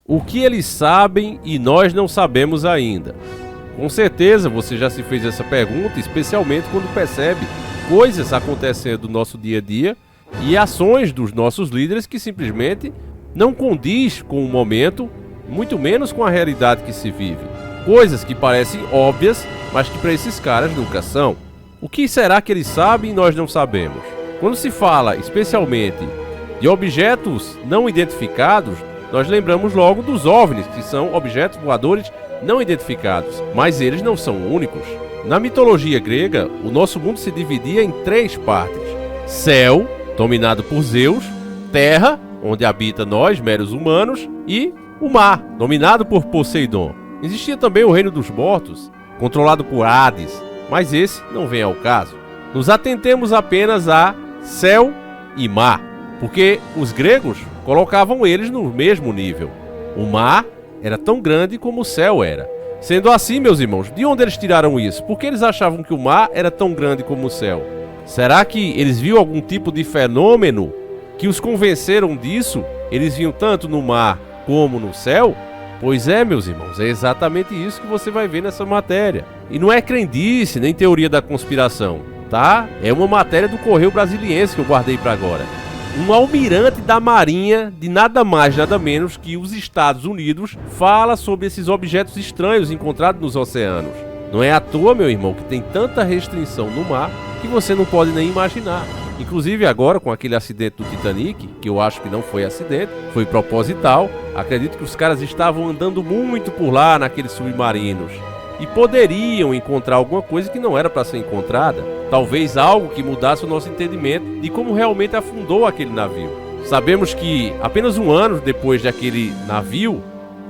O que eles sabem e nós não sabemos ainda? Com certeza você já se fez essa pergunta, especialmente quando percebe coisas acontecendo no nosso dia a dia e ações dos nossos líderes que simplesmente não condiz com o momento, muito menos com a realidade que se vive. Coisas que parecem óbvias, mas que para esses caras nunca são. O que será que eles sabem e nós não sabemos? Quando se fala, especialmente, de objetos não identificados, nós lembramos logo dos OVNIs, que são objetos voadores não identificados, mas eles não são únicos. Na mitologia grega, o nosso mundo se dividia em 3 partes: céu, dominado por Zeus; terra, onde habita nós, meros humanos; e o mar, dominado por Poseidon. Existia também o reino dos mortos, controlado por Hades, mas esse não vem ao caso. Nos atentemos apenas a céu e mar, porque os gregos colocavam eles no mesmo nível. O mar era tão grande como o céu era. Sendo assim, meus irmãos, de onde eles tiraram isso? Por que eles achavam que o mar era tão grande como o céu? Será que eles viram algum tipo de fenômeno que os convenceram disso? Eles viam tanto no mar como no céu? Pois é, meus irmãos, é exatamente isso que você vai ver nessa matéria. E não é crendice nem teoria da conspiração, tá? É uma matéria do Correio Brasiliense que eu guardei para agora. Um almirante da Marinha, de nada mais nada menos que os Estados Unidos, fala sobre esses objetos estranhos encontrados nos oceanos. Não é à toa, meu irmão, que tem tanta restrição no mar que você não pode nem imaginar. Inclusive agora com aquele acidente do Titanic, que eu acho que não foi acidente, foi proposital. Acredito que os caras estavam andando muito por lá naqueles submarinos e poderiam encontrar alguma coisa que não era para ser encontrada. Talvez algo que mudasse o nosso entendimento de como realmente afundou aquele navio. Sabemos que apenas um ano depois daquele navio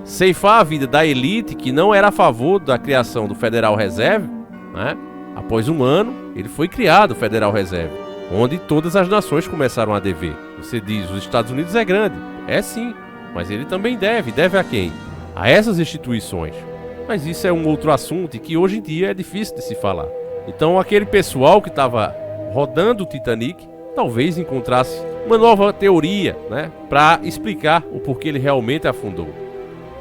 ceifar a vida da elite que não era a favor da criação do Federal Reserve, né? Após um ano, ele foi criado o Federal Reserve, onde todas as nações começaram a dever. Você diz, os Estados Unidos é grande. É sim, mas ele também deve. Deve a quem? A essas instituições. Mas isso é um outro assunto e que hoje em dia é difícil de se falar. Então aquele pessoal que estava rodando o Titanic talvez encontrasse uma nova teoria, né, para explicar o porquê ele realmente afundou.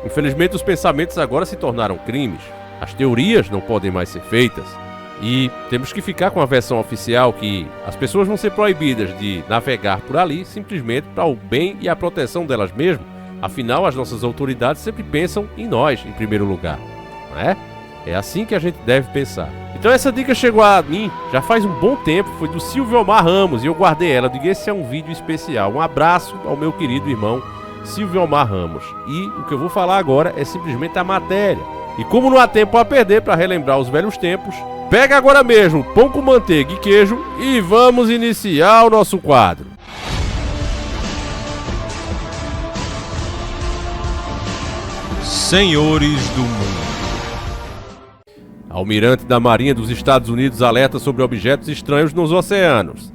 Infelizmente os pensamentos agora se tornaram crimes. As teorias não podem mais ser feitas. E temos que ficar com a versão oficial que as pessoas vão ser proibidas de navegar por ali simplesmente para o bem e a proteção delas mesmas. Afinal, as nossas autoridades sempre pensam em nós em primeiro lugar, não é? É assim que a gente deve pensar. Então essa dica chegou a mim já faz um bom tempo, foi do Silvio Omar Ramos e eu guardei ela. Eu digo, esse é um vídeo especial. Um abraço ao meu querido irmão Silvio Omar Ramos. E o que eu vou falar agora é simplesmente a matéria. E como não há tempo a perder para relembrar os velhos tempos, pega agora mesmo pão com manteiga e queijo e vamos iniciar o nosso quadro. Senhores do Mundo. Almirante da Marinha dos Estados Unidos alerta sobre objetos estranhos nos oceanos.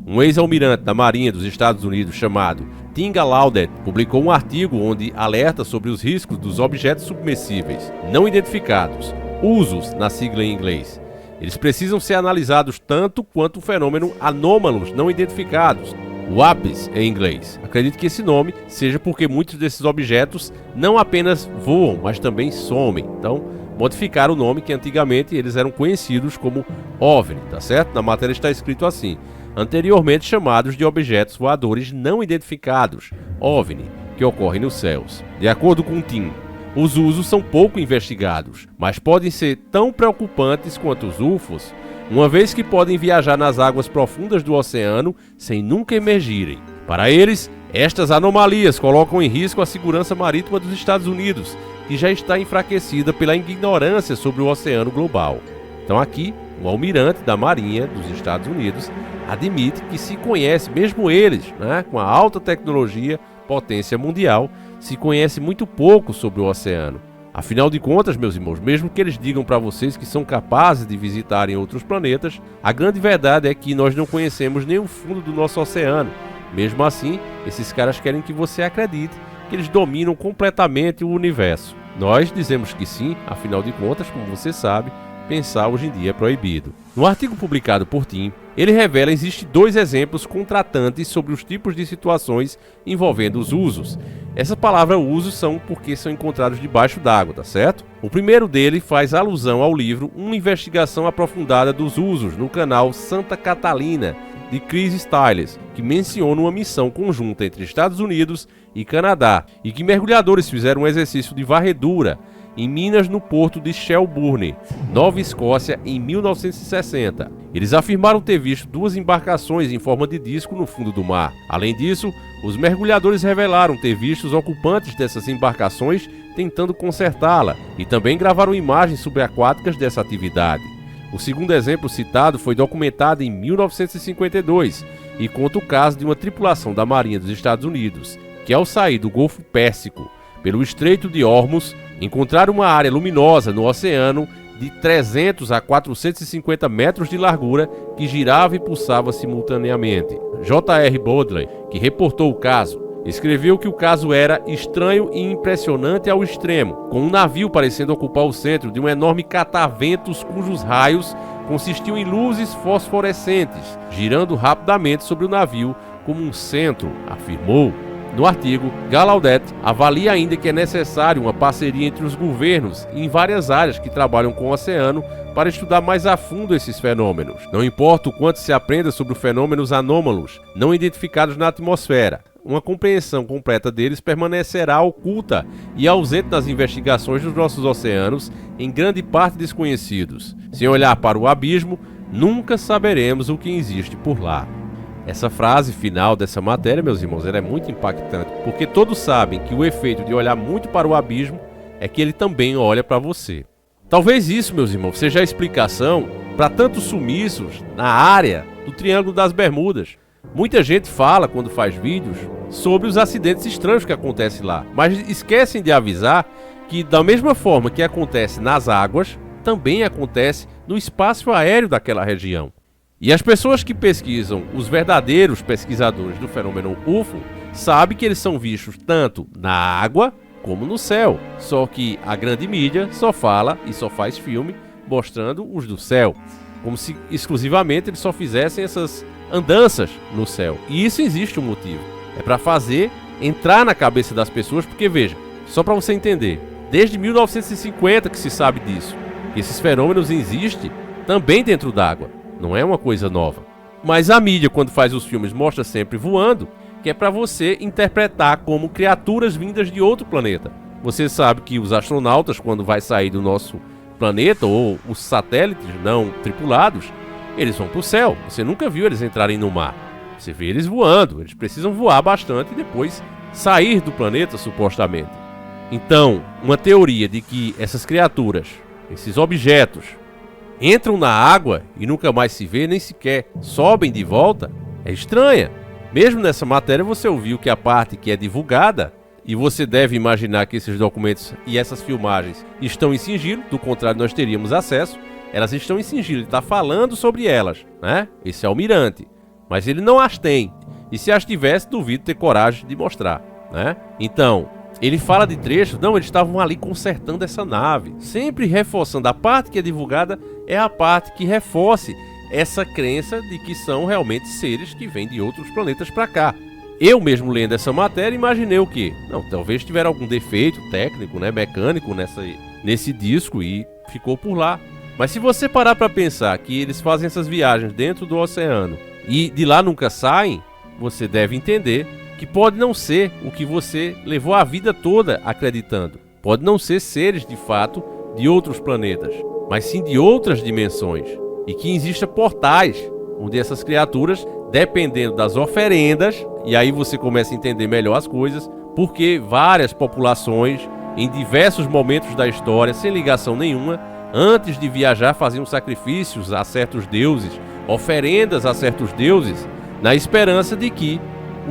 Um ex-almirante da Marinha dos Estados Unidos chamado Tim Gallaudet publicou um artigo onde alerta sobre os riscos dos objetos submersíveis não identificados, USOs na sigla em inglês. Eles precisam ser analisados tanto quanto o fenômeno anômalos não identificados, WAPs em inglês. Acredito que esse nome seja porque muitos desses objetos não apenas voam, mas também somem. Então, modificaram o nome que antigamente eles eram conhecidos como OVNI, tá certo? Na matéria está escrito assim: anteriormente chamados de objetos voadores não identificados, OVNI, que ocorrem nos céus. De acordo com Tim, os USOs são pouco investigados, mas podem ser tão preocupantes quanto os UFOs, uma vez que podem viajar nas águas profundas do oceano sem nunca emergirem. Para eles, estas anomalias colocam em risco a segurança marítima dos Estados Unidos, que já está enfraquecida pela ignorância sobre o oceano global. Então aqui, um almirante da Marinha dos Estados Unidos admite que se conhece, mesmo eles, né, com a alta tecnologia, potência mundial, se conhece muito pouco sobre o oceano. Afinal de contas, meus irmãos, mesmo que eles digam para vocês que são capazes de visitarem outros planetas, a grande verdade é que nós não conhecemos nem o fundo do nosso oceano. Mesmo assim, esses caras querem que você acredite que eles dominam completamente o universo. Nós dizemos que sim, afinal de contas, como você sabe, pensar hoje em dia é proibido. No artigo publicado por Tim, Ele revela que existem 2 exemplos contratantes sobre os tipos de situações envolvendo os usos. Essa palavra usos são porque são encontrados debaixo d'água, tá certo? O primeiro dele faz alusão ao livro Uma Investigação Aprofundada dos Usos no canal Santa Catalina, de Chris Stiles, que menciona uma missão conjunta entre Estados Unidos e Canadá, e que mergulhadores fizeram um exercício de varredura em minas no porto de Shelburne, Nova Escócia, em 1960. Eles afirmaram ter visto 2 embarcações em forma de disco no fundo do mar. Além disso, os mergulhadores revelaram ter visto os ocupantes dessas embarcações tentando consertá-la, e também gravaram imagens subaquáticas dessa atividade. O segundo exemplo citado foi documentado em 1952 e conta o caso de uma tripulação da Marinha dos Estados Unidos, que ao sair do Golfo Pérsico pelo Estreito de Hormuz, encontraram uma área luminosa no oceano de 300 a 450 metros de largura que girava e pulsava simultaneamente. J.R. Bodley, que reportou o caso, escreveu que o caso era estranho e impressionante ao extremo, com um navio parecendo ocupar o centro de um enorme cataventos cujos raios consistiam em luzes fosforescentes, girando rapidamente sobre o navio como um centro, afirmou. No artigo, Gallaudet avalia ainda que é necessário uma parceria entre os governos em várias áreas que trabalham com o oceano para estudar mais a fundo esses fenômenos. Não importa o quanto se aprenda sobre fenômenos anômalos não identificados na atmosfera, uma compreensão completa deles permanecerá oculta e ausente nas investigações dos nossos oceanos, em grande parte desconhecidos. Sem olhar para o abismo, nunca saberemos o que existe por lá. Essa frase final dessa matéria, meus irmãos, ela é muito impactante, porque todos sabem que o efeito de olhar muito para o abismo é que ele também olha para você. Talvez isso, meus irmãos, seja a explicação para tantos sumiços na área do Triângulo das Bermudas. Muita gente fala, quando faz vídeos, sobre os acidentes estranhos que acontecem lá, mas esquecem de avisar que, da mesma forma que acontece nas águas, também acontece no espaço aéreo daquela região. E as pessoas que pesquisam, os verdadeiros pesquisadores do fenômeno UFO, sabem que eles são vistos tanto na água como no céu. Só que a grande mídia só fala e só faz filme mostrando os do céu, como se exclusivamente eles só fizessem essas andanças no céu. E isso existe um motivo. É para fazer entrar na cabeça das pessoas, porque veja, só para você entender, desde 1950 que se sabe disso, que esses fenômenos existem também dentro d'água. Não é uma coisa nova. Mas a mídia, quando faz os filmes, mostra sempre voando, que é para você interpretar como criaturas vindas de outro planeta. Você sabe que os astronautas, quando vai sair do nosso planeta, ou os satélites não tripulados, eles vão para o céu. Você nunca viu eles entrarem no mar. Você vê eles voando. Eles precisam voar bastante e depois sair do planeta, supostamente. Então, uma teoria de que essas criaturas, esses objetos, entram na água e nunca mais se vê, nem sequer sobem de volta, é estranha. Mesmo nessa matéria você ouviu que a parte que é divulgada, e você deve imaginar que esses documentos e essas filmagens estão em sigilo, do contrário nós teríamos acesso, elas estão em sigilo, ele está falando sobre elas, né? Esse é o almirante, mas ele não as tem, e se as tivesse, duvido ter coragem de mostrar, né? Então, ele fala de trechos, não, eles estavam ali consertando essa nave, sempre reforçando a parte que é divulgada, é a parte que reforce essa crença de que são realmente seres que vêm de outros planetas para cá. Eu mesmo lendo essa matéria imaginei o quê? Não, talvez tiveram algum defeito técnico, né, mecânico nesse disco e ficou por lá. Mas se você parar para pensar que eles fazem essas viagens dentro do oceano e de lá nunca saem, você deve entender que pode não ser o que você levou a vida toda acreditando. Pode não ser seres de fato de outros planetas, mas sim de outras dimensões. E que existam portais onde essas criaturas, dependendo das oferendas, e aí você começa a entender melhor as coisas, porque várias populações, em diversos momentos da história, sem ligação nenhuma, antes de viajar faziam sacrifícios a certos deuses, oferendas a certos deuses, na esperança de que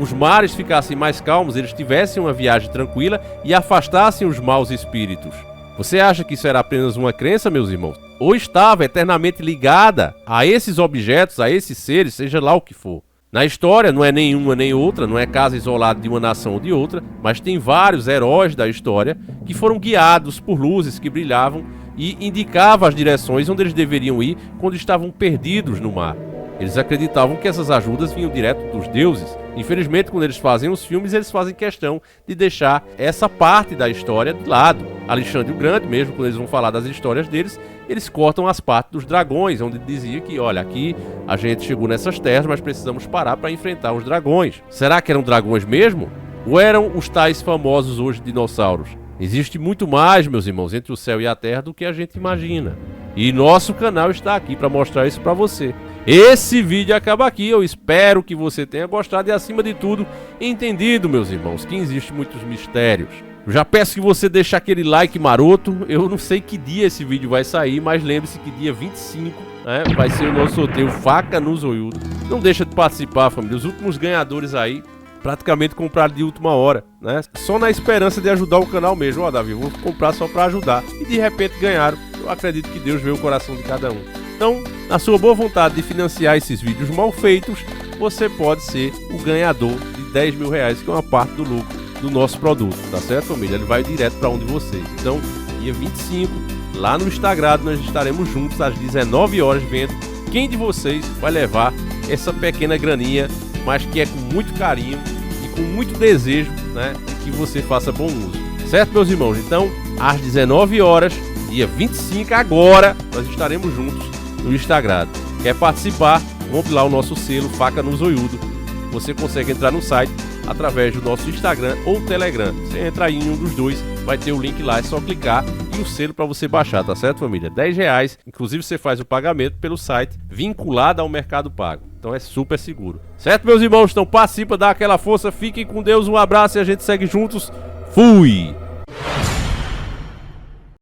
os mares ficassem mais calmos, eles tivessem uma viagem tranquila e afastassem os maus espíritos. Você acha que isso era apenas uma crença, meus irmãos? Ou estava eternamente ligada a esses objetos, a esses seres, seja lá o que for? Na história não é nenhuma nem outra, não é caso isolado de uma nação ou de outra, mas tem vários heróis da história que foram guiados por luzes que brilhavam e indicavam as direções onde eles deveriam ir quando estavam perdidos no mar. Eles acreditavam que essas ajudas vinham direto dos deuses. Infelizmente, quando eles fazem os filmes, eles fazem questão de deixar essa parte da história de lado. Alexandre o Grande, mesmo quando eles vão falar das histórias deles, eles cortam as partes dos dragões, onde dizia que, olha, aqui a gente chegou nessas terras, mas precisamos parar para enfrentar os dragões. Será que eram dragões mesmo? Ou eram os tais famosos hoje dinossauros? Existe muito mais, meus irmãos, entre o céu e a terra do que a gente imagina. E nosso canal está aqui para mostrar isso para você. Esse vídeo acaba aqui, eu espero que você tenha gostado e, acima de tudo, entendido, meus irmãos, que existem muitos mistérios. Eu já peço que você deixe aquele like maroto. Eu não sei que dia esse vídeo vai sair, mas lembre-se que dia 25, né, vai ser o nosso sorteio Faca no Zoiudo. Não deixa de participar, família. Os últimos ganhadores aí praticamente compraram de última hora, né? Só na esperança de ajudar o canal mesmo. Ó, Davi, vou comprar só para ajudar. E de repente ganharam. Eu acredito que Deus vê o coração de cada um. Então, na sua boa vontade de financiar esses vídeos mal feitos, você pode ser o ganhador de 10 mil reais, que é uma parte do lucro do nosso produto, tá certo, família? Ele vai direto para um de vocês. Então, dia 25, lá no Instagram, nós estaremos juntos às 19 horas vendo quem de vocês vai levar essa pequena graninha, mas que é com muito carinho e com muito desejo, né, que você faça bom uso. Certo, meus irmãos? Então, às 19 horas, dia 25, agora, nós estaremos juntos no Instagram. Quer participar? Compre lá o nosso selo Faca no Zoiudo. Você consegue entrar no site através do nosso Instagram ou Telegram. Você entra aí em um dos dois, vai ter o link lá, é só clicar e o selo para você baixar, tá certo, família? R$10, inclusive você faz o pagamento pelo site vinculado ao Mercado Pago. Então é super seguro. Certo, meus irmãos? Então participa, dá aquela força, fiquem com Deus, um abraço e a gente segue juntos. Fui!